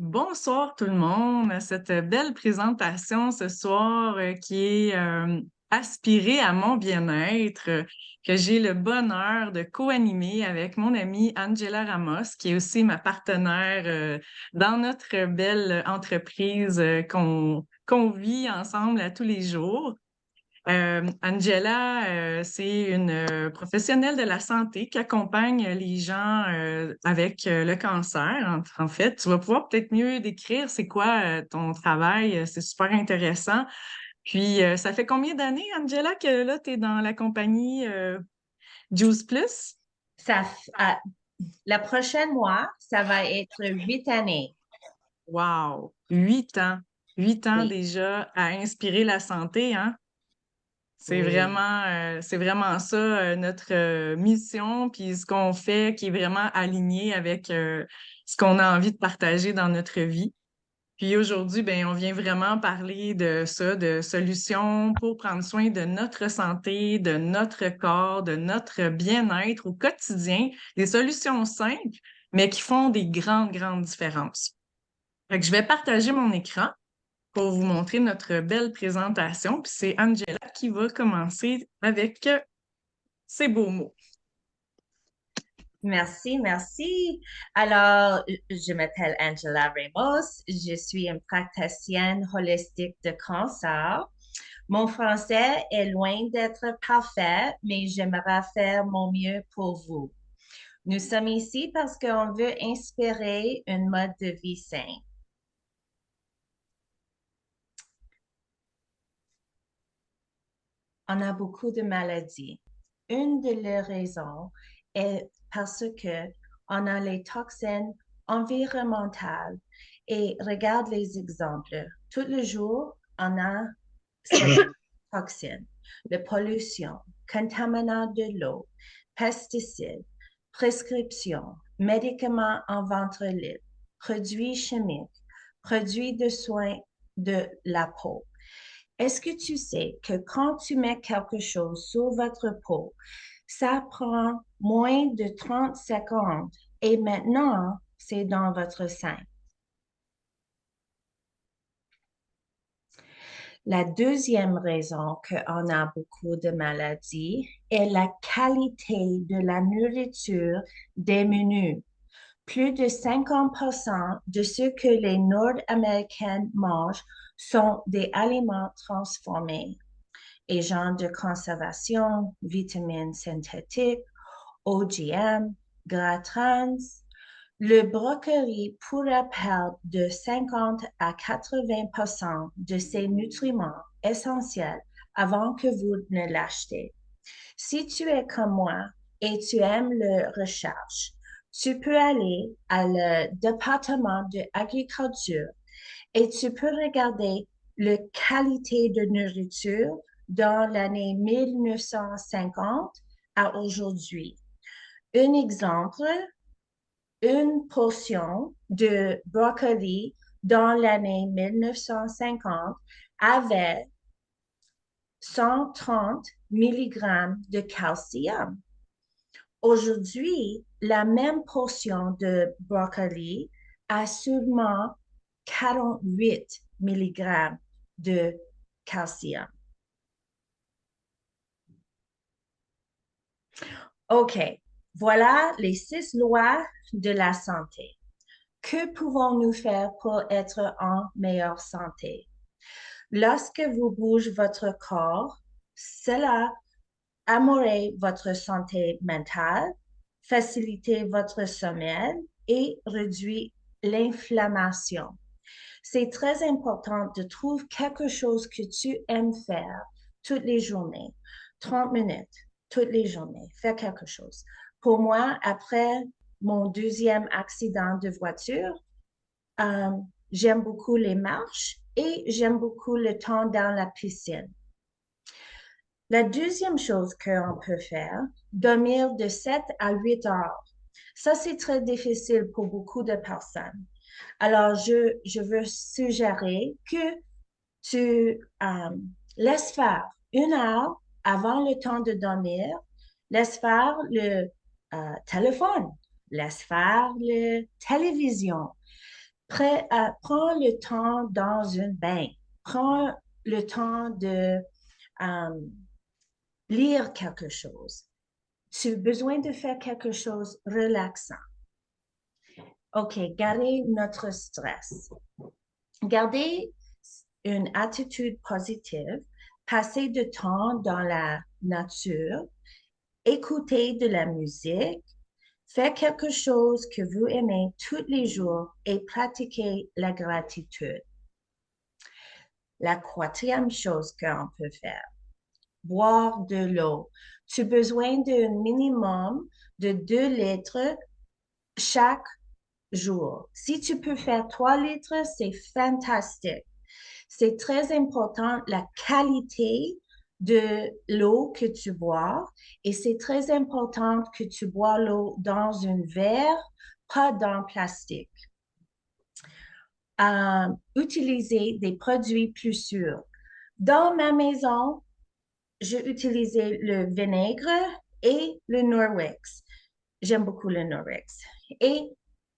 Bonsoir tout le monde à cette belle présentation ce soir qui est aspirée à mon bien-être, que j'ai le bonheur de co-animer avec mon amie Angela Ramos, qui est aussi ma partenaire dans notre belle entreprise qu'on vit ensemble à tous les jours. Angela, c'est une professionnelle de la santé qui accompagne les gens avec le cancer. En fait, tu vas pouvoir peut-être mieux décrire c'est quoi ton travail. C'est super intéressant. Puis, ça fait combien d'années, Angela, que là, tu es dans la compagnie Juice Plus? Ça, la prochaine mois, ça va être 8 années. Wow! 8 ans. 8 ans Oui, déjà à inspirer la santé, hein? oui. C'est vraiment ça, notre mission, puis ce qu'on fait qui est vraiment aligné avec ce qu'on a envie de partager dans notre vie. Puis aujourd'hui, ben, on vient vraiment parler de ça, de solutions pour prendre soin de notre santé, de notre corps, de notre bien-être au quotidien, des solutions simples, mais qui font des grandes, grandes différences. Fait que je vais partager mon écran pour vous montrer notre belle présentation. Puis c'est Angela qui va commencer avec ses beaux mots. Merci, merci. Alors, je m'appelle Angela Ramos. Je suis une praticienne holistique de cancer. Mon français est loin d'être parfait, mais j'aimerais faire mon mieux pour vous. Nous sommes ici parce qu'on veut inspirer un mode de vie sain. On a beaucoup de maladies. Une de les raisons est parce que on a les toxines environnementales et regarde les exemples. Tout le jour, on a ces toxines, la pollution, contaminants de l'eau, pesticides, prescriptions, médicaments en ventre libre, produits chimiques, produits de soins de la peau. Est-ce que tu sais que quand tu mets quelque chose sur votre peau, ça prend moins de 30 secondes et maintenant, c'est dans votre sein. La deuxième raison qu'on a beaucoup de maladies est la qualité de la nourriture des menus. Plus de 50% de ce que les Nord-Américains mangent sont des aliments transformés. Agents de conservation, vitamines synthétiques, OGM, gras trans. Le brocoli pourra perdre de 50 à 80% de ses nutriments essentiels avant que vous ne l'achetez. Si tu es comme moi et tu aimes la recherche, tu peux aller à le département de l'agriculture et tu peux regarder la qualité de nourriture dans l'année 1950 à aujourd'hui. Un exemple, une portion de brocoli dans l'année 1950 avait 130 mg de calcium. Aujourd'hui, la même portion de brocoli a seulement 48 mg de calcium. OK, voilà les 6 lois de la santé. Que pouvons-nous faire pour être en meilleure santé? Lorsque vous bougez votre corps, cela améliorer votre santé mentale, faciliter votre sommeil et réduire l'inflammation. C'est très important de trouver quelque chose que tu aimes faire toutes les journées, 30 minutes toutes les journées, faire quelque chose. Pour moi, après mon deuxième accident de voiture, euh, j'aime beaucoup les marches et j'aime beaucoup le temps dans la piscine. La deuxième chose qu'on peut faire, dormir de 7 à 8 heures. Ça, c'est très difficile pour beaucoup de personnes. Alors, je veux suggérer que tu laisses faire 1 heure avant le temps de dormir, laisse faire le téléphone, laisse faire la télévision, Prends le temps dans un bain. Prends le temps de euh, lire quelque chose. Tu as besoin de faire quelque chose relaxant. OK, garder notre stress. Garder une attitude positive, passer du temps dans la nature, écouter de la musique, faire quelque chose que vous aimez tous les jours et pratiquer la gratitude. La quatrième chose qu'on peut faire, boire de l'eau. Tu as besoin d'un minimum de 2 litres chaque jour. Si tu peux faire 3 litres, c'est fantastique. C'est très important la qualité de l'eau que tu bois et c'est très important que tu bois l'eau dans un verre, pas dans le plastique. Utiliser des produits plus sûrs. Dans ma maison, j'ai utilisé le vinaigre et le Norwex. J'aime beaucoup le Norwex. Et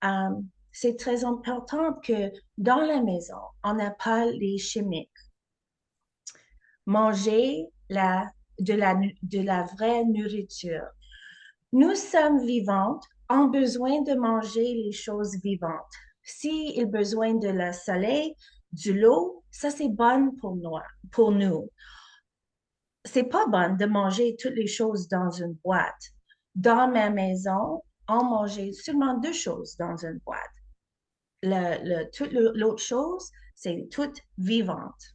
euh, c'est très important que dans la maison, on n'a pas les chimiques. Manger de la vraie nourriture. Nous sommes vivantes, ont besoin de manger les choses vivantes. S'ils ont besoin de la soleil, de l'eau, ça c'est bon pour nous. Pour nous. C'est pas bon de manger toutes les choses dans une boîte. Dans ma maison, on mangeait seulement 2 choses dans une boîte. Toute l'autre chose, c'est toute vivante.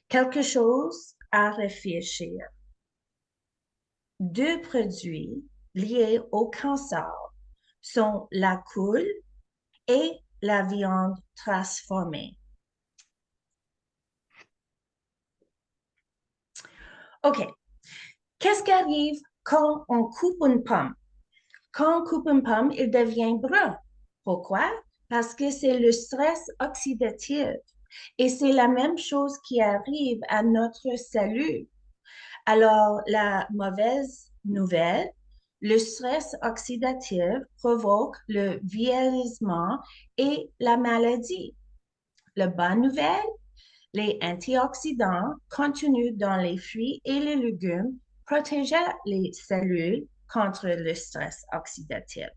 Quelque chose à réfléchir. 2 produits liés au cancer sont la coule et la viande transformée. OK. Qu'est-ce qui arrive quand on coupe une pomme? Quand on coupe une pomme, il devient brun. Pourquoi? Parce que c'est le stress oxydatif. Et c'est la même chose qui arrive à notre cellule. Alors, la mauvaise nouvelle, le stress oxydatif provoque le vieillissement et la maladie. La bonne nouvelle, les antioxydants contenus dans les fruits et les légumes protègent les cellules contre le stress oxydatif.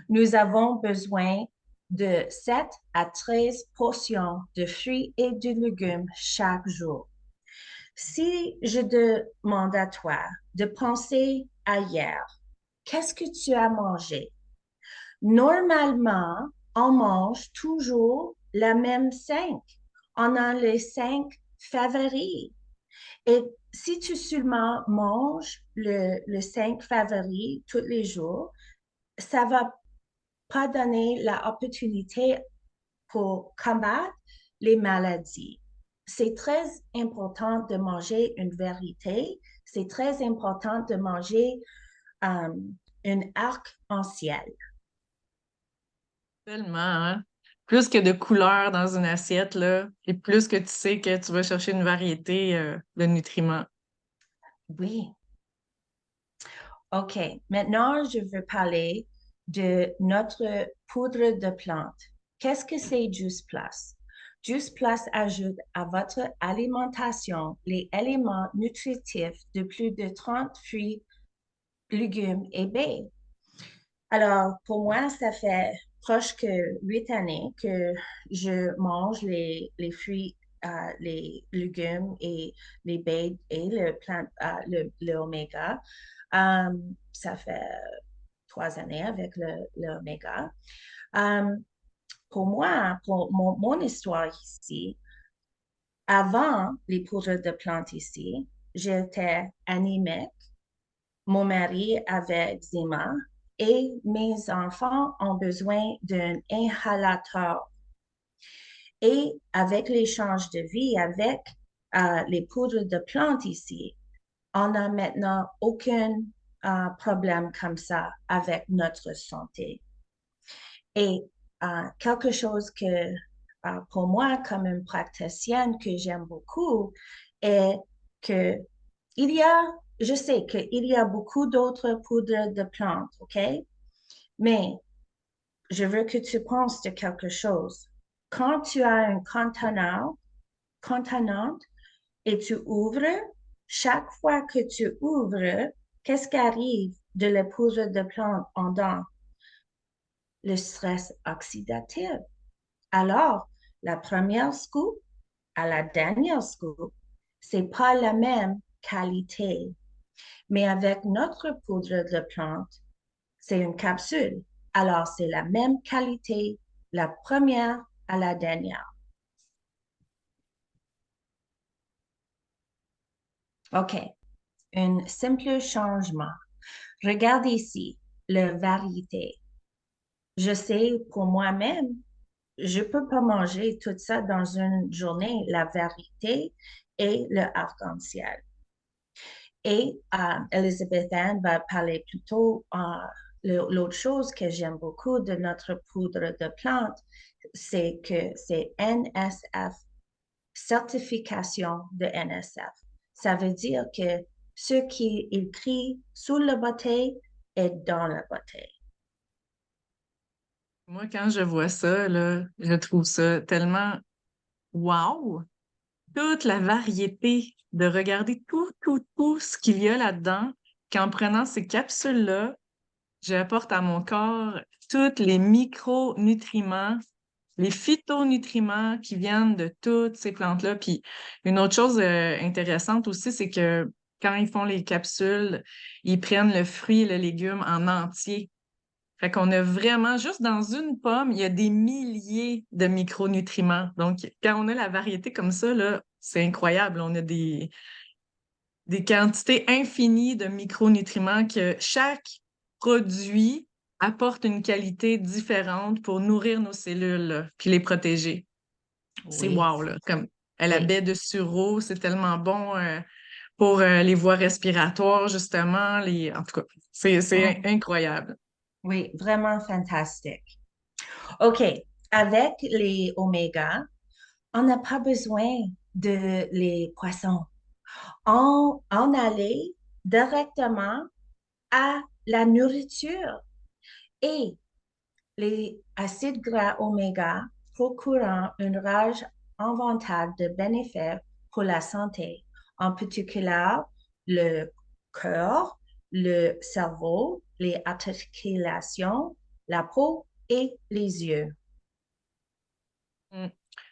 Nous avons besoin de 7 à 13 portions de fruits et de légumes chaque jour. Si je demande à toi de penser à hier, qu'est-ce que tu as mangé? Normalement, on mange toujours la même 5. On a les 5 favoris. Et si tu seulement manges le 5 favoris tous les jours, ça va pas donner l'opportunité pour combattre les maladies. C'est très important de manger une vérité. C'est très important de manger un arc-en-ciel. Tellement, hein? Plus que de couleurs dans une assiette, là, et plus que tu sais que tu vas chercher une variété de nutriments. Oui. OK. Maintenant, je veux parler de notre poudre de plante. Qu'est-ce que c'est Juice Plus? Juice Plus ajoute à votre alimentation les éléments nutritifs de plus de 30 fruits, légumes et baies. Alors, pour moi, ça fait proche que 8 années que je mange les fruits, les légumes et les baies et le oméga. Ça fait 3 années avec le oméga. Um, pour moi, pour mon histoire ici, avant les poudres de plantes ici, j'étais anémique. Mon mari avait eczéma et mes enfants ont besoin d'un inhalateur. Et avec l'échange de vie, avec les poudres de plantes ici, on n'a maintenant aucun problème comme ça avec notre santé. Et quelque chose que pour moi, comme une praticienne que j'aime beaucoup, est que il y a je sais qu'il y a beaucoup d'autres poudres de plantes, OK? Mais je veux que tu penses de quelque chose. Quand tu as un contenant et tu ouvres, chaque fois que tu ouvres, qu'est-ce qui arrive de la poudre de plante en dedans? Le stress oxydatif. Alors, la première scoop à la dernière scoop, c'est pas la même qualité. Mais avec notre poudre de plante, c'est une capsule. Alors, c'est la même qualité, la première à la dernière. OK. Un simple changement. Regarde ici, la variété. Je sais pour moi-même, je peux pas manger tout ça dans une journée, la variété et le arc-en-ciel. Et Elizabeth Ann va parler plutôt l'autre chose que j'aime beaucoup de notre poudre de plante, c'est que c'est NSF, certification de NSF. Ça veut dire que ce qui est écrit sous la bouteille est dans la bouteille. Moi, quand je vois ça, là, je trouve ça tellement wow! Toute la variété de regarder tout ce qu'il y a là-dedans, qu'en prenant ces capsules-là, j'apporte à mon corps tous les micronutriments, les phytonutriments qui viennent de toutes ces plantes-là. Puis une autre chose intéressante aussi, c'est que quand ils font les capsules, ils prennent le fruit et le légume en entier. Fait qu'on a vraiment, juste dans une pomme, il y a des milliers de micronutriments. Donc, quand on a la variété comme ça, là, c'est incroyable. On a des quantités infinies de micronutriments que chaque produit apporte une qualité différente pour nourrir nos cellules, là, puis les protéger. C'est Oui, wow, là. Comme la oui. baie de sureau, c'est tellement bon pour les voies respiratoires, justement. En tout cas, c'est Mm. incroyable. Oui, vraiment fantastique. OK, avec les oméga, on n'a pas besoin de les poissons. On allait directement à la nourriture et les acides gras oméga procurant une large éventail de bénéfices pour la santé, en particulier le cœur, le cerveau, les articulations, la peau et les yeux. Mm.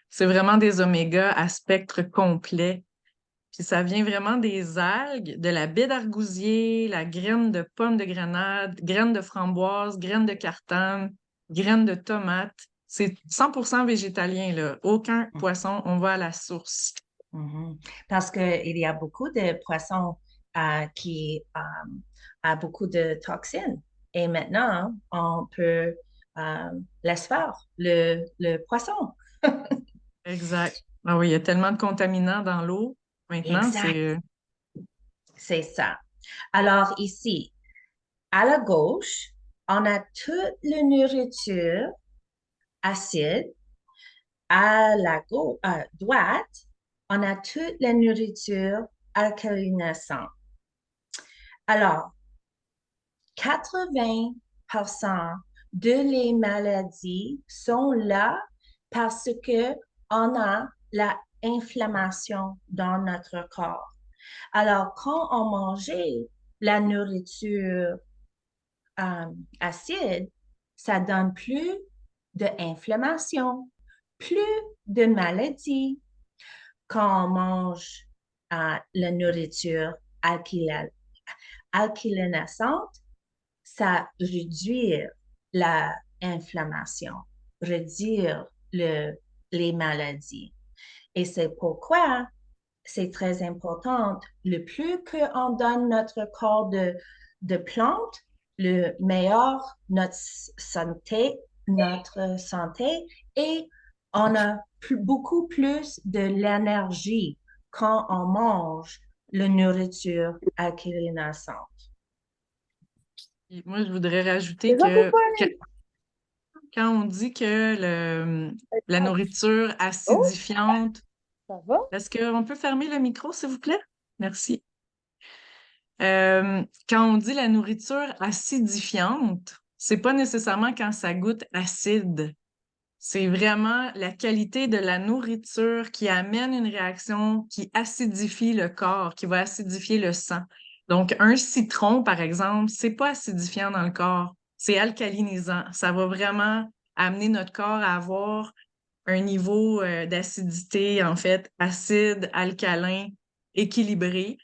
C'est vraiment des omégas à spectre complet. Puis ça vient vraiment des algues, de la baie d'argousier, la graine de pomme de grenade, graine de framboise, graine de cartane, graine de tomate. C'est 100% végétalien, là. Aucun poisson, on va à la source. Mhm. Parce qu'il y a beaucoup de poissons qui a beaucoup de toxines. Et maintenant, on peut laisser faire le poisson. Exact. Ah oui, il y a tellement de contaminants dans l'eau. Maintenant, Exact, c'est ça. Alors ici, à la gauche, on a toute la nourriture acide. À droite, on a toute la nourriture alcalinisante. Alors, 80% de les maladies sont là parce que on a la inflammation dans notre corps. Alors, quand on mangeait la nourriture euh, acide, ça donne plus d'inflammation, plus de maladies. Quand on mange la nourriture alkylanisante, ça réduit l'inflammation, réduire les maladies. Et c'est pourquoi c'est très important. Le plus qu'on donne notre corps de plantes, le meilleur notre santé et on a beaucoup plus de l'énergie quand on mange la nourriture alcalinasante. puis moi, je voudrais rajouter Is that que recording? quand on dit que la nourriture Oh, acidifiante, ça va? est-ce qu'on peut fermer le micro, s'il vous plaît? Merci. Quand on dit la nourriture acidifiante, c'est pas nécessairement quand ça goûte acide. C'est vraiment la qualité de la nourriture qui amène une réaction qui acidifie le corps, qui va acidifier le sang. Donc, un citron, par exemple, c'est pas acidifiant dans le corps, c'est alcalinisant. Ça va vraiment amener notre corps à avoir un niveau d'acidité, en fait, acide, alcalin, équilibré,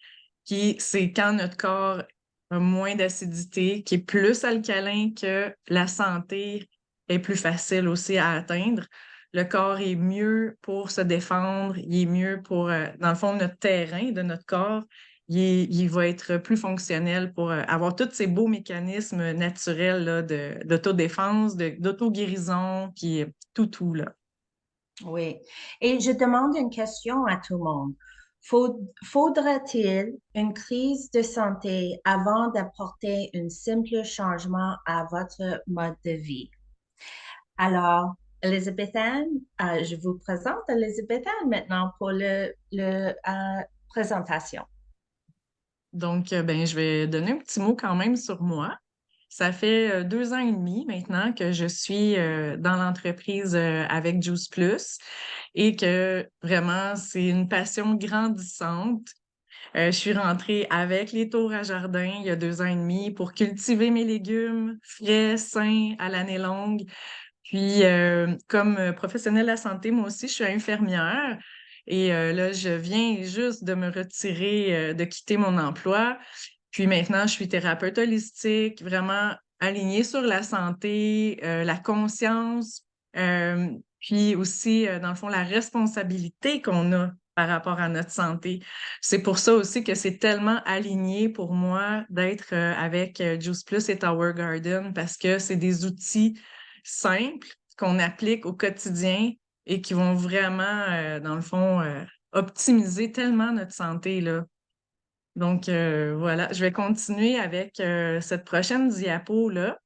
qui c'est quand notre corps a moins d'acidité, qui est plus alcalin, que la santé est plus facile aussi à atteindre. Le corps est mieux pour se défendre, il est mieux pour, dans le fond, notre terrain de notre corps, il va être plus fonctionnel pour avoir tous ces beaux mécanismes naturels là, d'autodéfense, d'auto-guérison, puis tout, là. Oui. Et je demande une question à tout le monde. Faudra-t-il une crise de santé avant d'apporter un simple changement à votre mode de vie? Alors, Elizabeth Anne, je vous présente Elizabeth Anne maintenant pour le présentation. Donc, ben, je vais donner un petit mot quand même sur moi. Ça fait 2 ans et demi maintenant que je suis dans l'entreprise avec Juice Plus et que vraiment, c'est une passion grandissante. Je suis rentrée avec les tours à jardin il y a 2 ans et demi pour cultiver mes légumes frais, sains, à l'année longue. Puis, comme professionnelle de la santé, moi aussi, je suis infirmière. Et là, je viens juste de me retirer, de quitter mon emploi. Puis maintenant, je suis thérapeute holistique, vraiment alignée sur la santé, la conscience, puis aussi, dans le fond, la responsabilité qu'on a par rapport à notre santé. C'est pour ça aussi que c'est tellement aligné pour moi d'être avec Juice Plus et Tower Garden parce que c'est des outils simples qu'on applique au quotidien et qui vont vraiment, dans le fond, optimiser tellement notre santé, là. Donc, voilà, je vais continuer avec cette prochaine diapo-là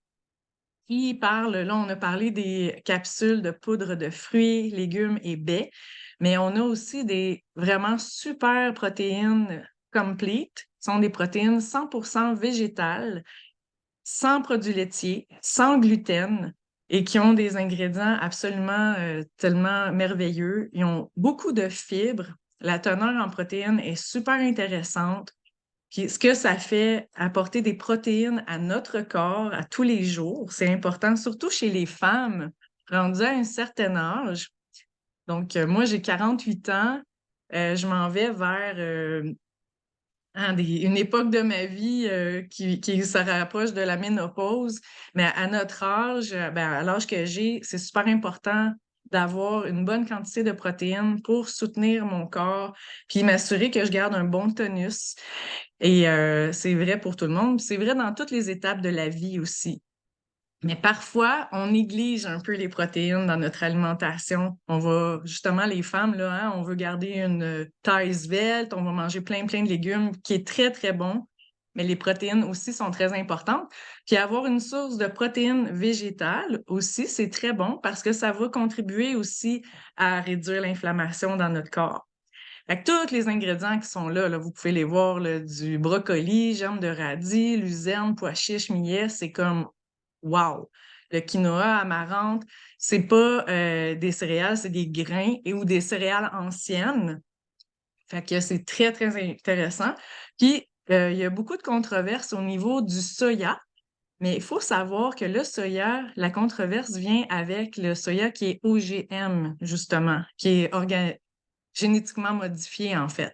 qui parle, là, on a parlé des capsules de poudre de fruits, légumes et baies, mais on a aussi des vraiment super protéines complete, qui sont des protéines 100% végétales, sans produits laitiers, sans gluten et qui ont des ingrédients absolument tellement merveilleux. Ils ont beaucoup de fibres. La teneur en protéines est super intéressante. Puis ce que ça fait, apporter des protéines à notre corps à tous les jours, c'est important, surtout chez les femmes rendues à un certain âge. Donc, moi, j'ai 48 ans. Je m'en vais vers une époque de ma vie qui se rapproche de la ménopause. Mais à notre âge, ben, à l'âge que j'ai, c'est super important d'avoir une bonne quantité de protéines pour soutenir mon corps, puis m'assurer que je garde un bon tonus. Et c'est vrai pour tout le monde. C'est vrai dans toutes les étapes de la vie aussi. Mais parfois, on néglige un peu les protéines dans notre alimentation. On va, justement, les femmes, là, hein, on veut garder une taille svelte, on va manger plein de légumes, qui est très, très bon. Mais les protéines aussi sont très importantes. Puis avoir une source de protéines végétales aussi, c'est très bon parce que ça va contribuer aussi à réduire l'inflammation dans notre corps. Fait que tous les ingrédients qui sont là, vous pouvez les voir, là, du brocoli, germes de radis, luzerne, pois chiches, millet, c'est comme wow! Le quinoa, amaranth, c'est pas des céréales, c'est des grains et ou des céréales anciennes. Fait que c'est très, très intéressant. Puis, il y a beaucoup de controverses au niveau du soya, mais il faut savoir que le soya, la controverse vient avec le soya qui est OGM, justement, qui est génétiquement modifié, en fait.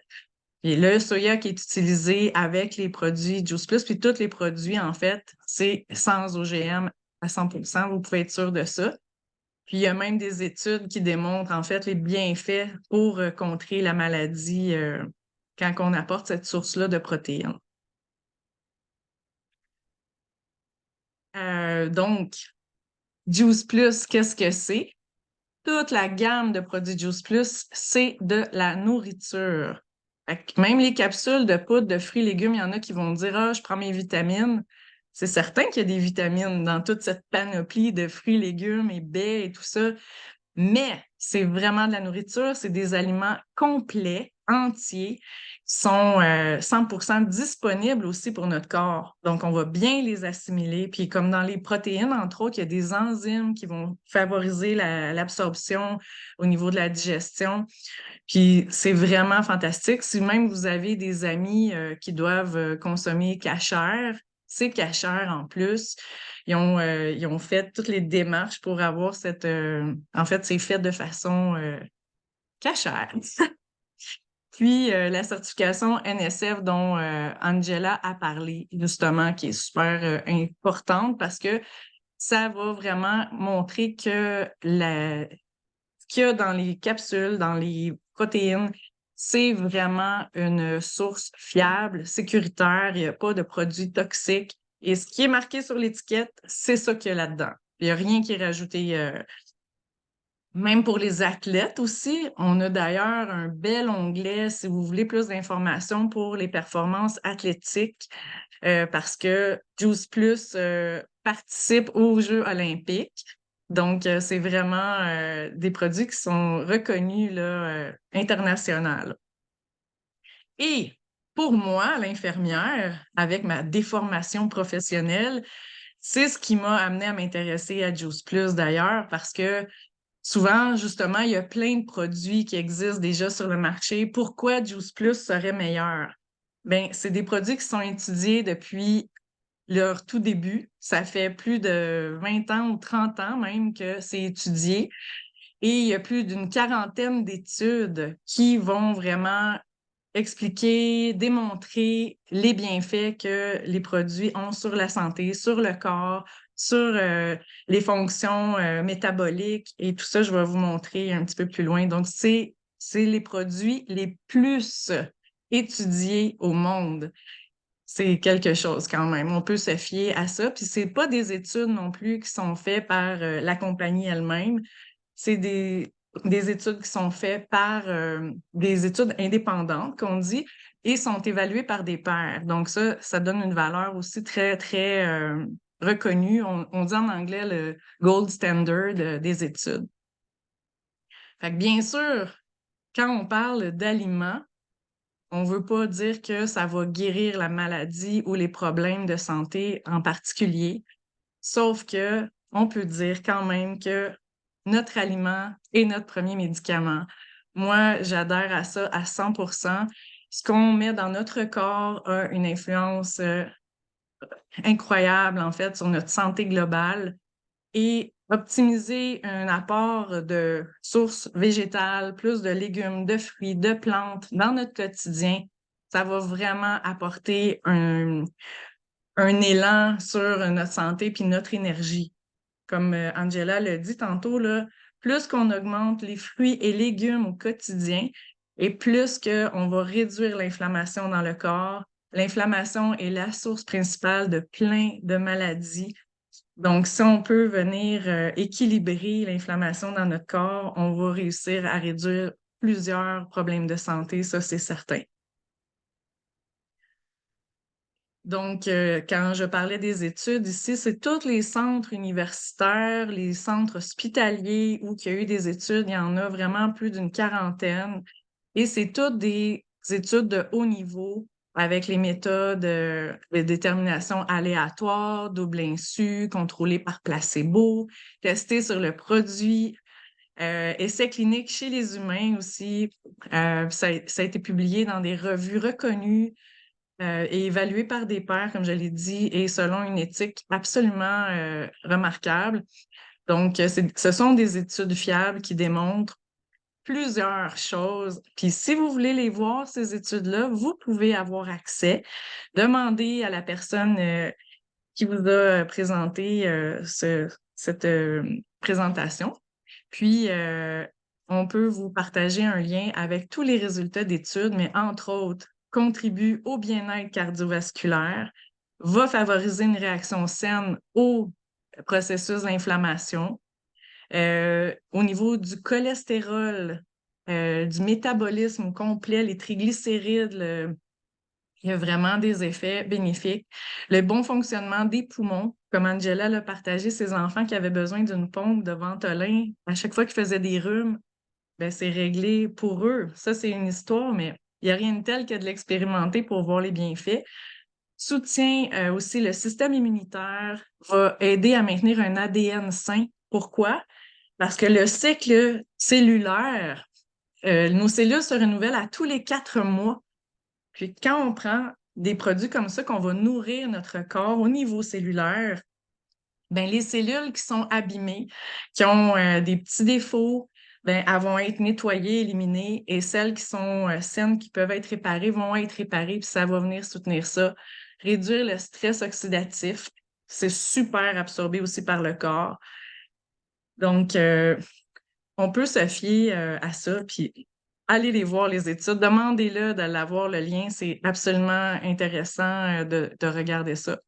Et le soya qui est utilisé avec les produits Juice Plus, puis tous les produits, en fait, c'est sans OGM à 100%, vous pouvez être sûr de ça. Puis il y a même des études qui démontrent, en fait, les bienfaits pour contrer la maladie quand on apporte cette source-là de protéines. Donc, Juice Plus, qu'est-ce que c'est? Toute la gamme de produits Juice Plus, c'est de la nourriture. Fait que même les capsules de poudre de fruits et légumes, il y en a qui vont dire: Ah, je prends mes vitamines. C'est certain qu'il y a des vitamines dans toute cette panoplie de fruits, légumes et baies et tout ça, mais c'est vraiment de la nourriture, c'est des aliments complets entiers qui sont 100% disponibles aussi pour notre corps. Donc, on va bien les assimiler. Puis, comme dans les protéines, entre autres, il y a des enzymes qui vont favoriser l'absorption au niveau de la digestion. Puis, c'est vraiment fantastique. Si même vous avez des amis qui doivent consommer cachère, c'est cachère en plus. Ils ont fait toutes les démarches pour avoir cette... en fait, c'est fait de façon cachère. Puis, la certification NSF dont Angela a parlé, justement, qui est super importante parce que ça va vraiment montrer que ce qu'il y a dans les capsules, dans les protéines, c'est vraiment une source fiable, sécuritaire, il n'y a pas de produits toxiques. Et ce qui est marqué sur l'étiquette, c'est ça qu'il y a là-dedans. Il n'y a rien qui est rajouté. Même pour les athlètes aussi, on a d'ailleurs un bel onglet si vous voulez plus d'informations pour les performances athlétiques, parce que Juice Plus participe aux Jeux olympiques. Donc, c'est vraiment des produits qui sont reconnus là, internationaux. Et pour moi, l'infirmière, avec ma déformation professionnelle, c'est ce qui m'a amené à m'intéresser à Juice Plus d'ailleurs, parce que souvent, justement, il y a plein de produits qui existent déjà sur le marché. Pourquoi Juice Plus serait meilleur? Bien, c'est des produits qui sont étudiés depuis leur tout début. Ça fait plus de 20 ans ou 30 ans même que c'est étudié. Et il y a plus d'une quarantaine d'études qui vont vraiment expliquer, démontrer les bienfaits que les produits ont sur la santé, sur le corps, sur les fonctions métaboliques et tout ça, je vais vous montrer un petit peu plus loin. Donc, c'est les produits les plus étudiés au monde. C'est quelque chose quand même. On peut se fier à ça. Puis, c'est pas des études non plus qui sont faites par la compagnie elle-même. C'est des études qui sont faites par des études indépendantes, qu'on dit, et sont évaluées par des pairs. Donc ça donne une valeur aussi très, très reconnue. On dit en anglais le gold standard des études. Fait que bien sûr, quand on parle d'aliments, on ne veut pas dire que ça va guérir la maladie ou les problèmes de santé en particulier. Sauf que on peut dire quand même que notre aliment est notre premier médicament. Moi, j'adhère à ça à 100%. Ce qu'on met dans notre corps a une influence incroyable, en fait, sur notre santé globale. Et optimiser un apport de sources végétales, plus de légumes, de fruits, de plantes dans notre quotidien, ça va vraiment apporter un élan sur notre santé puis notre énergie. Comme Angela l'a dit tantôt, là, plus qu'on augmente les fruits et légumes au quotidien et plus qu'on va réduire l'inflammation dans le corps. L'inflammation est la source principale de plein de maladies. Donc, si on peut venir équilibrer l'inflammation dans notre corps, on va réussir à réduire plusieurs problèmes de santé, ça c'est certain. Donc, quand je parlais des études ici, c'est tous les centres universitaires, les centres hospitaliers où il y a eu des études, il y en a vraiment plus d'une quarantaine. Et c'est toutes des études de haut niveau avec les méthodes de détermination aléatoire, double insu, contrôlées par placebo, testées sur le produit, essais cliniques chez les humains aussi. Ça a été publié dans des revues reconnues et évalué par des pairs, comme je l'ai dit, et selon une éthique absolument remarquable. Donc, ce sont des études fiables qui démontrent plusieurs choses. Puis, si vous voulez les voir, ces études-là, vous pouvez avoir accès. Demandez à la personne qui vous a présenté cette présentation. Puis, on peut vous partager un lien avec tous les résultats d'études, mais entre autres, contribue au bien-être cardiovasculaire, va favoriser une réaction saine au processus d'inflammation. Au niveau du cholestérol, du métabolisme complet, les triglycérides, il y a vraiment des effets bénéfiques. Le bon fonctionnement des poumons, comme Angela l'a partagé, ses enfants qui avaient besoin d'une pompe de Ventolin à chaque fois qu'ils faisaient des rhumes, ben, c'est réglé pour eux. Ça, c'est une histoire, mais il n'y a rien de tel que de l'expérimenter pour voir les bienfaits. Soutient aussi le système immunitaire, va aider à maintenir un ADN sain. Pourquoi? Parce que le cycle cellulaire, nos cellules se renouvellent à tous les 4 mois. Puis quand on prend des produits comme ça, qu'on va nourrir notre corps au niveau cellulaire, ben, les cellules qui sont abîmées, qui ont des petits défauts, ben, elles vont être nettoyées, éliminées, et celles qui sont saines, qui peuvent être réparées, vont être réparées, puis ça va venir soutenir ça. Réduire le stress oxydatif, c'est super absorbé aussi par le corps. Donc, on peut se fier à ça, puis allez les voir, les études. Demandez-le de l'avoir, le lien. C'est absolument intéressant de regarder ça.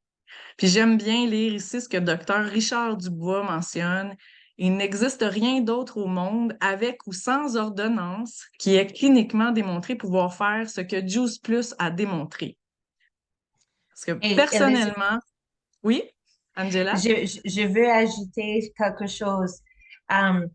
Puis j'aime bien lire ici ce que Dr. Richard Dubois mentionne. Il n'existe rien d'autre au monde avec ou sans ordonnance qui est cliniquement démontré pouvoir faire ce que Juice Plus a démontré. Parce que Et Elizabeth, personnellement, oui, Angela? je veux ajouter quelque chose. Um,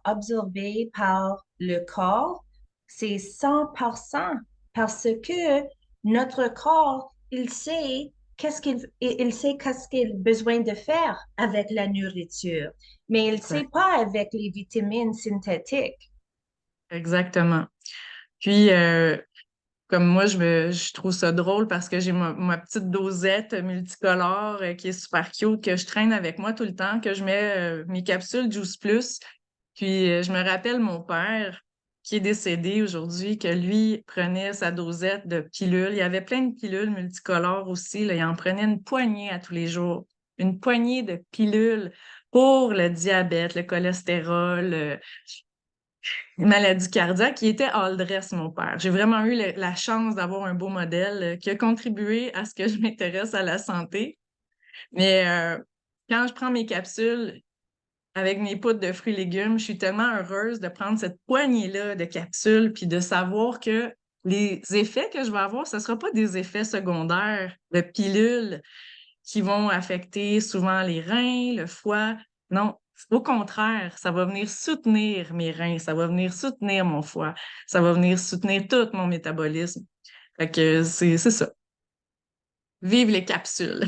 absorbé par le corps, c'est 100% parce que notre corps, il sait qu'est-ce qu'il a besoin de faire avec la nourriture, mais il ne sait Exact. pas avec les vitamines synthétiques. Exactement. Puis, comme moi, je trouve ça drôle parce que j'ai ma petite dosette multicolore qui est super cute, que je traîne avec moi tout le temps, que je mets mes capsules Juice Plus. Puis je me rappelle mon père qui est décédé aujourd'hui, que lui prenait sa dosette de pilules. Il y avait plein de pilules multicolores aussi, là. Il en prenait une poignée à tous les jours. Une poignée de pilules pour le diabète, le cholestérol, maladie cardiaque, qui était all dress, mon père. J'ai vraiment eu la chance d'avoir un beau modèle qui a contribué à ce que je m'intéresse à la santé. Mais quand je prends mes capsules avec mes poudres de fruits et légumes, je suis tellement heureuse de prendre cette poignée-là de capsules puis de savoir que les effets que je vais avoir, ce ne sera pas des effets secondaires de pilules qui vont affecter souvent les reins, le foie. Non, au contraire, ça va venir soutenir mes reins, ça va venir soutenir mon foie, ça va venir soutenir tout mon métabolisme. Fait que c'est ça. Vive les capsules.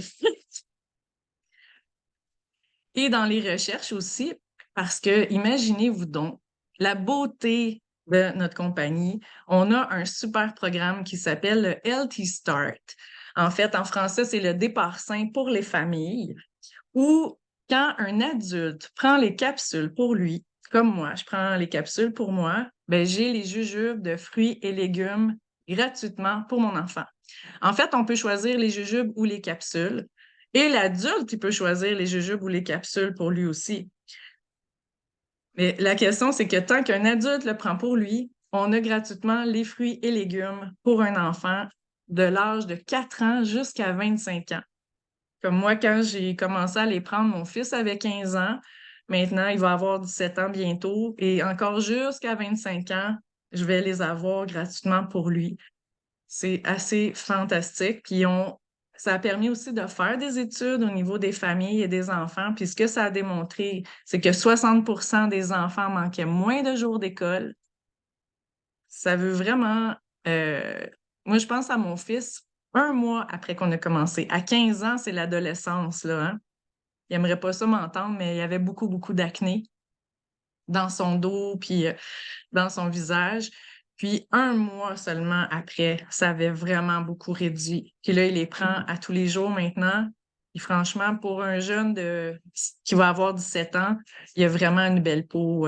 Et dans les recherches aussi, parce que imaginez-vous donc la beauté de notre compagnie. On a un super programme qui s'appelle le Healthy Start. En fait, en français, c'est le départ sain pour les familles, où quand un adulte prend les capsules pour lui, comme moi, je prends les capsules pour moi, ben, j'ai les jujubes de fruits et légumes gratuitement pour mon enfant. En fait, on peut choisir les jujubes ou les capsules. Et l'adulte, il peut choisir les jujubes ou les capsules pour lui aussi. Mais la question, c'est que tant qu'un adulte le prend pour lui, on a gratuitement les fruits et légumes pour un enfant de l'âge de 4 ans jusqu'à 25 ans. Comme moi, quand j'ai commencé à les prendre, mon fils avait 15 ans. Maintenant, il va avoir 17 ans bientôt. Et encore jusqu'à 25 ans, je vais les avoir gratuitement pour lui. C'est assez fantastique. Puis ça a permis aussi de faire des études au niveau des familles et des enfants. Puis ce que ça a démontré, c'est que 60% des enfants manquaient moins de jours d'école. Ça veut vraiment... euh, Moi, je pense à mon fils 1 mois après qu'on a commencé. À 15 ans, c'est l'adolescence, là, hein? Il aimerait pas ça m'entendre, mais il y avait beaucoup, beaucoup d'acné dans son dos, puis dans son visage. Puis 1 mois seulement après, ça avait vraiment beaucoup réduit. Puis là, il les prend à tous les jours maintenant. Et franchement, pour un jeune qui va avoir 17 ans, il a vraiment une belle peau.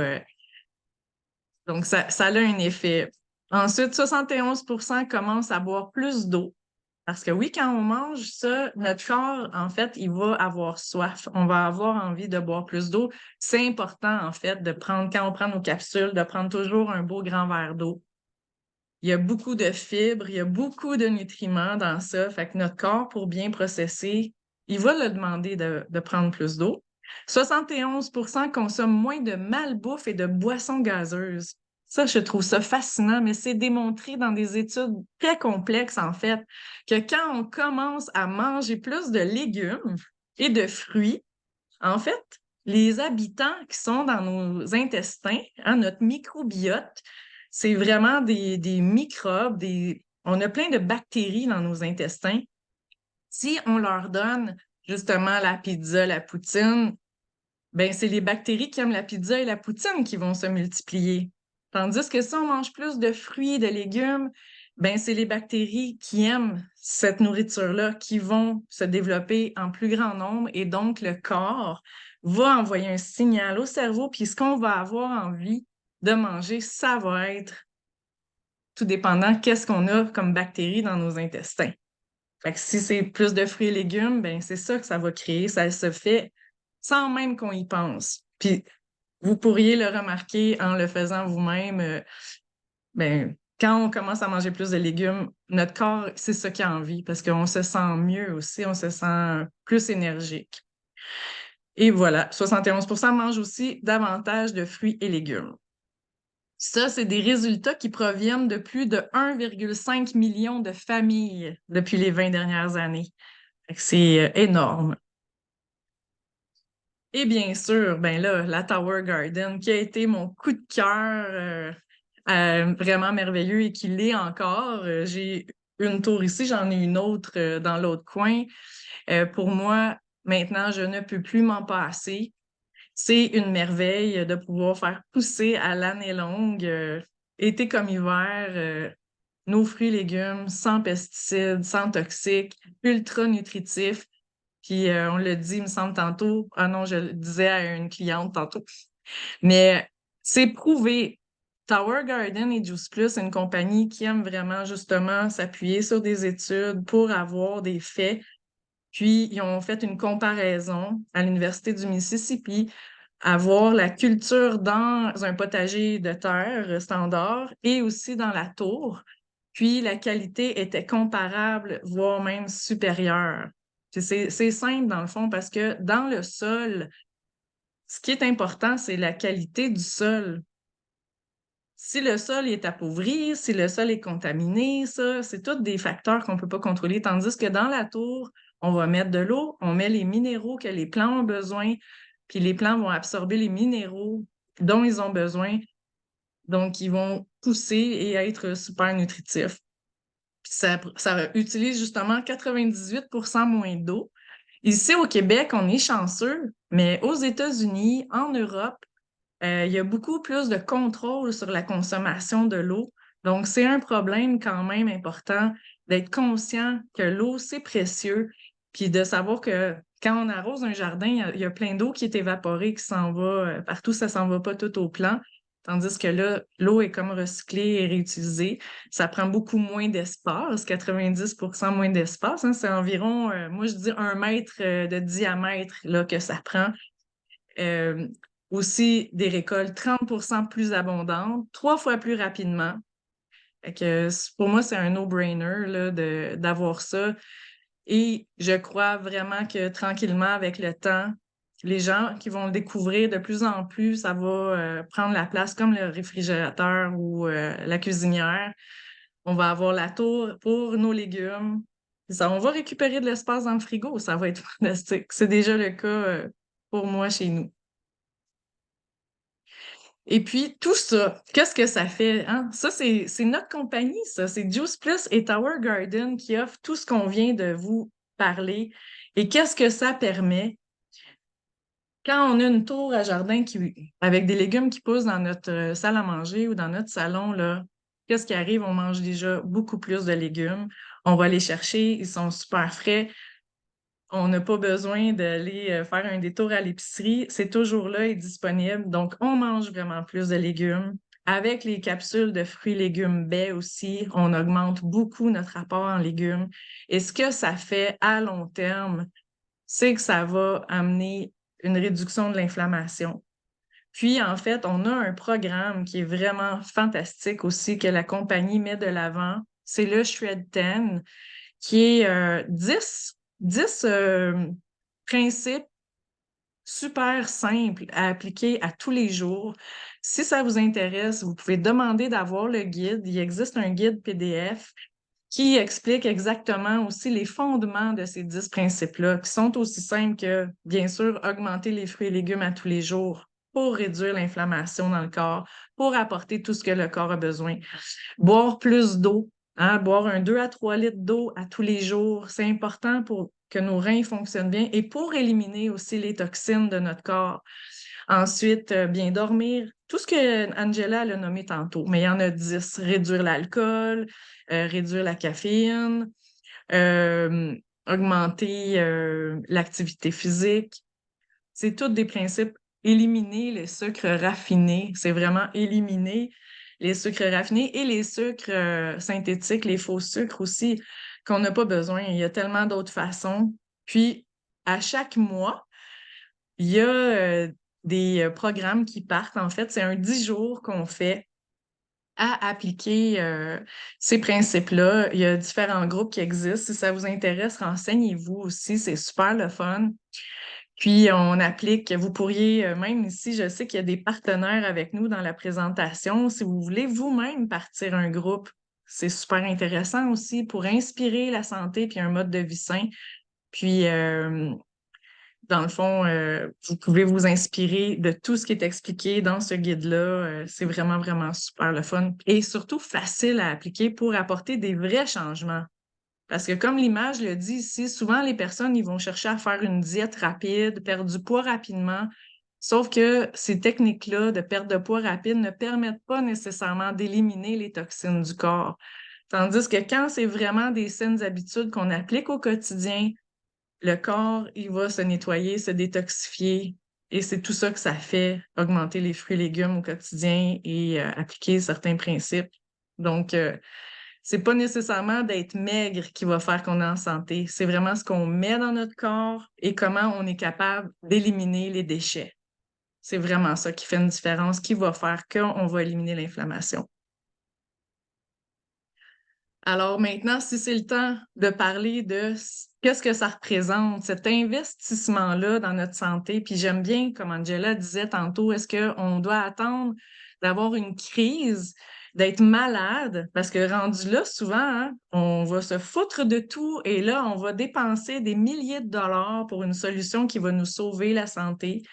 Donc, ça a un effet. Ensuite, 71% commencent à boire plus d'eau. Parce que oui, quand on mange ça, notre corps, en fait, il va avoir soif. On va avoir envie de boire plus d'eau. C'est important, en fait, quand on prend nos capsules, de prendre toujours un beau grand verre d'eau. Il y a beaucoup de fibres, il y a beaucoup de nutriments dans ça. Fait que notre corps, pour bien processer, il va le demander de prendre plus d'eau. 71% consomment moins de malbouffe et de boissons gazeuses. Ça, je trouve ça fascinant, mais c'est démontré dans des études très complexes, en fait, que quand on commence à manger plus de légumes et de fruits, en fait, les habitants qui sont dans nos intestins, hein, notre microbiote, c'est vraiment des microbes, on a plein de bactéries dans nos intestins. Si on leur donne justement la pizza, la poutine, ben c'est les bactéries qui aiment la pizza et la poutine qui vont se multiplier. Tandis que si on mange plus de fruits, de légumes, ben c'est les bactéries qui aiment cette nourriture-là qui vont se développer en plus grand nombre et donc le corps va envoyer un signal au cerveau, puis ce qu'on va avoir envie de manger, ça va être tout dépendant qu'est-ce qu'on a comme bactéries dans nos intestins. Fait que si c'est plus de fruits et légumes, ben c'est ça que ça va créer. Ça se fait sans même qu'on y pense. Puis vous pourriez le remarquer en le faisant vous-même. Ben, quand on commence à manger plus de légumes, notre corps, c'est ça qu'il a envie parce qu'on se sent mieux aussi, on se sent plus énergique. Et voilà, 71% mangent aussi davantage de fruits et légumes. Ça, c'est des résultats qui proviennent de plus de 1,5 million de familles depuis les 20 dernières années. C'est énorme. Et bien sûr, ben là, la Tower Garden, qui a été mon coup de cœur vraiment merveilleux et qui l'est encore. J'ai une tour ici, j'en ai une autre dans l'autre coin. Pour moi, maintenant, je ne peux plus m'en passer. C'est une merveille de pouvoir faire pousser à l'année longue, été comme hiver, nos fruits et légumes sans pesticides, sans toxiques, ultra nutritifs. Puis on l'a dit, il me semble tantôt. Ah non, je le disais à une cliente tantôt. Mais c'est prouvé. Tower Garden et Juice Plus, c'est une compagnie qui aime vraiment justement s'appuyer sur des études pour avoir des faits. Puis ils ont fait une comparaison à l'Université du Mississippi, avoir la culture dans un potager de terre standard et aussi dans la tour. Puis la qualité était comparable, voire même supérieure. Puis c'est simple dans le fond parce que dans le sol, ce qui est important, c'est la qualité du sol. Si le sol est appauvri, si le sol est contaminé, ça, c'est tous des facteurs qu'on ne peut pas contrôler. Tandis que dans la tour, on va mettre de l'eau, on met les minéraux que les plants ont besoin, puis les plants vont absorber les minéraux dont ils ont besoin. Donc, ils vont pousser et être super nutritifs. Puis ça utilise justement 98% moins d'eau. Ici, au Québec, on est chanceux, mais aux États-Unis, en Europe, il y a beaucoup plus de contrôle sur la consommation de l'eau. Donc, c'est un problème quand même important d'être conscient que l'eau, c'est précieux, puis de savoir que quand on arrose un jardin, il y a plein d'eau qui est évaporée, qui s'en va partout, ça s'en va pas tout au plan. Tandis que là, l'eau est comme recyclée et réutilisée. Ça prend beaucoup moins d'espace, 90% moins d'espace, hein. C'est environ, moi je dis 1 mètre de diamètre là, que ça prend. Euh, Aussi des récoltes 30% plus abondantes, 3 fois plus rapidement. Fait que pour moi, c'est un no-brainer là, d'avoir ça. Et je crois vraiment que tranquillement, avec le temps, les gens qui vont le découvrir de plus en plus, ça va prendre la place comme le réfrigérateur ou la cuisinière. On va avoir la tour pour nos légumes. Ça, on va récupérer de l'espace dans le frigo. Ça va être fantastique. C'est déjà le cas pour moi chez nous. Et puis, tout ça, qu'est-ce que ça fait, hein? Ça, c'est notre compagnie, ça. C'est Juice Plus et Tower Garden qui offrent tout ce qu'on vient de vous parler. Et qu'est-ce que ça permet? Quand on a une tour à jardin avec des légumes qui poussent dans notre salle à manger ou dans notre salon, là, qu'est-ce qui arrive? On mange déjà beaucoup plus de légumes. On va les chercher, ils sont super frais. On n'a pas besoin d'aller faire un détour à l'épicerie. C'est toujours là et disponible. Donc, on mange vraiment plus de légumes. Avec les capsules de fruits, légumes, baies aussi, on augmente beaucoup notre apport en légumes. Et ce que ça fait à long terme, c'est que ça va amener une réduction de l'inflammation. Puis, en fait, on a un programme qui est vraiment fantastique aussi que la compagnie met de l'avant. C'est le Shred 10 qui est 10 principes super simples à appliquer à tous les jours. Si ça vous intéresse, vous pouvez demander d'avoir le guide. Il existe un guide PDF qui explique exactement aussi les fondements de ces 10 principes-là, qui sont aussi simples que, bien sûr, augmenter les fruits et légumes à tous les jours pour réduire l'inflammation dans le corps, pour apporter tout ce que le corps a besoin. Boire plus d'eau, hein, boire 2 à 3 litres d'eau à tous les jours, c'est important pour que nos reins fonctionnent bien et pour éliminer aussi les toxines de notre corps. Ensuite, bien dormir, tout ce que Angela a nommé tantôt, mais il y en a 10. Réduire l'alcool, réduire la caféine, euh, augmenter l'activité physique. C'est tous des principes. Éliminer les sucres raffinés, c'est vraiment éliminer les sucres raffinés et les sucres synthétiques, les faux sucres aussi, qu'on n'a pas besoin. Il y a tellement d'autres façons. Puis, à chaque mois, il y a des programmes qui partent. En fait, c'est un 10 jours qu'on fait à appliquer ces principes-là. Il y a différents groupes qui existent. Si ça vous intéresse, renseignez-vous aussi. C'est super le fun. Puis, on applique, vous pourriez, même ici, je sais qu'il y a des partenaires avec nous dans la présentation. Si vous voulez vous-même partir un groupe, c'est super intéressant aussi pour inspirer la santé puis un mode de vie sain. Puis, dans le fond, vous pouvez vous inspirer de tout ce qui est expliqué dans ce guide-là. C'est vraiment, vraiment super le fun et surtout facile à appliquer pour apporter des vrais changements. Parce que comme l'image le dit ici, souvent les personnes, ils vont chercher à faire une diète rapide, perdre du poids rapidement. Sauf que ces techniques-là de perte de poids rapide ne permettent pas nécessairement d'éliminer les toxines du corps. Tandis que quand c'est vraiment des saines habitudes qu'on applique au quotidien, le corps, il va se nettoyer, se détoxifier, et c'est tout ça que ça fait, augmenter les fruits et légumes au quotidien et appliquer certains principes. Donc, c'est pas nécessairement d'être maigre qui va faire qu'on est en santé, c'est vraiment ce qu'on met dans notre corps et comment on est capable d'éliminer les déchets. C'est vraiment ça qui fait une différence, qui va faire qu'on va éliminer l'inflammation. Alors maintenant, si c'est le temps de parler de qu'est-ce que ça représente, cet investissement-là dans notre santé, puis j'aime bien, comme Angela disait tantôt, est-ce qu'on doit attendre d'avoir une crise, d'être malade, parce que rendu là, souvent, hein, on va se foutre de tout et là, on va dépenser des milliers de dollars pour une solution qui va nous sauver la santé,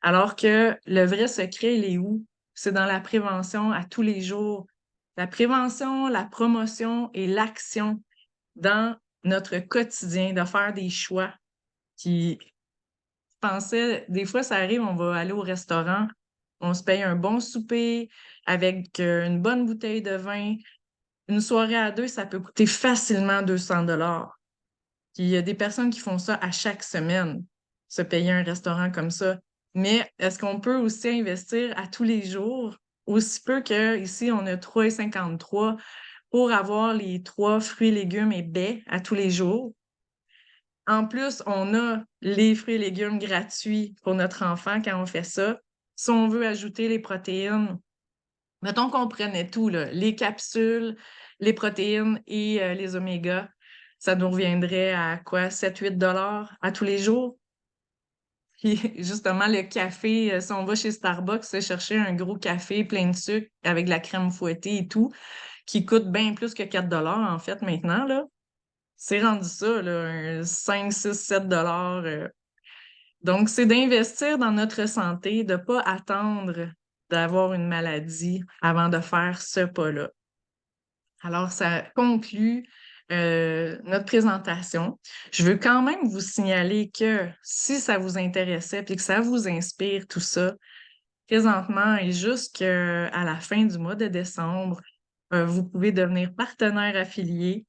alors que le vrai secret, il est où? C'est dans la prévention à tous les jours. La prévention, la promotion et l'action dans notre quotidien, de faire des choix qui pensaient, des fois, ça arrive, on va aller au restaurant, on se paye un bon souper avec une bonne bouteille de vin. Une soirée à deux, ça peut coûter facilement 200 $. Puis il y a des personnes qui font ça à chaque semaine, se payer un restaurant comme ça. Mais est-ce qu'on peut aussi investir à tous les jours, aussi peu qu'ici, on a 3,53 pour avoir les 3 fruits, légumes et baies à tous les jours? En plus, on a les fruits et légumes gratuits pour notre enfant quand on fait ça. Si on veut ajouter les protéines, mettons qu'on prenait tout, là, les capsules, les protéines et les oméga, ça nous reviendrait à quoi? 7-8 $ à tous les jours? Puis justement, le café, si on va chez Starbucks se chercher un gros café plein de sucre avec de la crème fouettée et tout, qui coûte bien plus que 4 $ en fait maintenant, là. C'est rendu ça, là, 5, 6, 7 $. Donc, c'est d'investir dans notre santé, de ne pas attendre d'avoir une maladie avant de faire ce pas-là. Alors, ça conclut notre présentation. Je veux quand même vous signaler que si ça vous intéressait et que ça vous inspire tout ça, présentement et jusqu'à la fin du mois de décembre, vous pouvez devenir partenaire affilié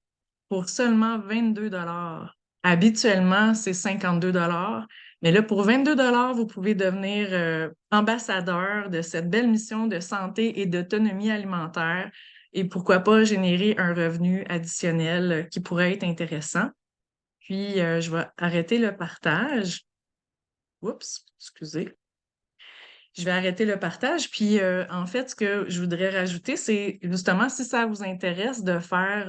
pour seulement 22 $. Habituellement, c'est 52 $. Mais là, pour 22 $, vous pouvez devenir ambassadeur de cette belle mission de santé et d'autonomie alimentaire et pourquoi pas générer un revenu additionnel qui pourrait être intéressant. Puis, je vais arrêter le partage. Oups, excusez. Je vais arrêter le partage. Puis, en fait, ce que je voudrais rajouter, c'est justement si ça vous intéresse de faire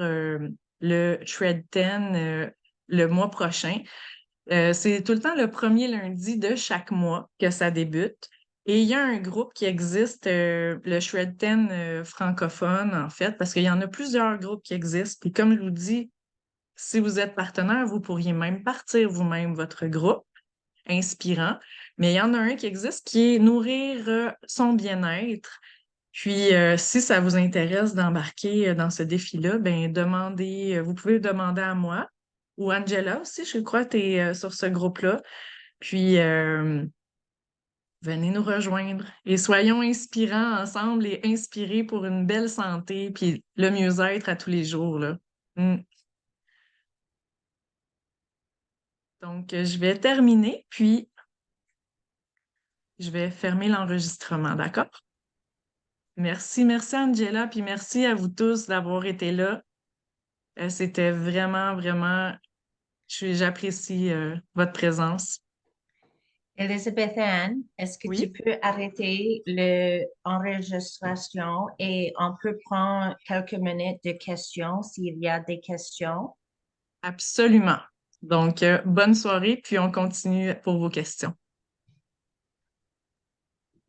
le Tread 10 le mois prochain. C'est tout le temps le premier lundi de chaque mois que ça débute. Et il y a un groupe qui existe, le Shred 10 francophone, en fait, parce qu'il y en a plusieurs groupes qui existent. Puis comme je vous dis, si vous êtes partenaire, vous pourriez même partir vous-même votre groupe inspirant. Mais il y en a un qui existe qui est Nourrir son bien-être. Puis, si ça vous intéresse d'embarquer dans ce défi-là, ben demandez, vous pouvez demander à moi ou Angela aussi, je crois que tu es sur ce groupe-là. Puis, venez nous rejoindre et soyons inspirants ensemble et inspirés pour une belle santé puis le mieux-être à tous les jours, là. Mm. Donc, je vais terminer, puis je vais fermer l'enregistrement, d'accord? Merci Angela, puis merci à vous tous d'avoir été là. C'était vraiment, vraiment, j'apprécie votre présence. Elizabeth Anne, est-ce que tu Oui, peux arrêter l'enregistration et on peut prendre quelques minutes de questions s'il y a des questions? absolument. Donc, bonne soirée, puis on continue pour vos questions.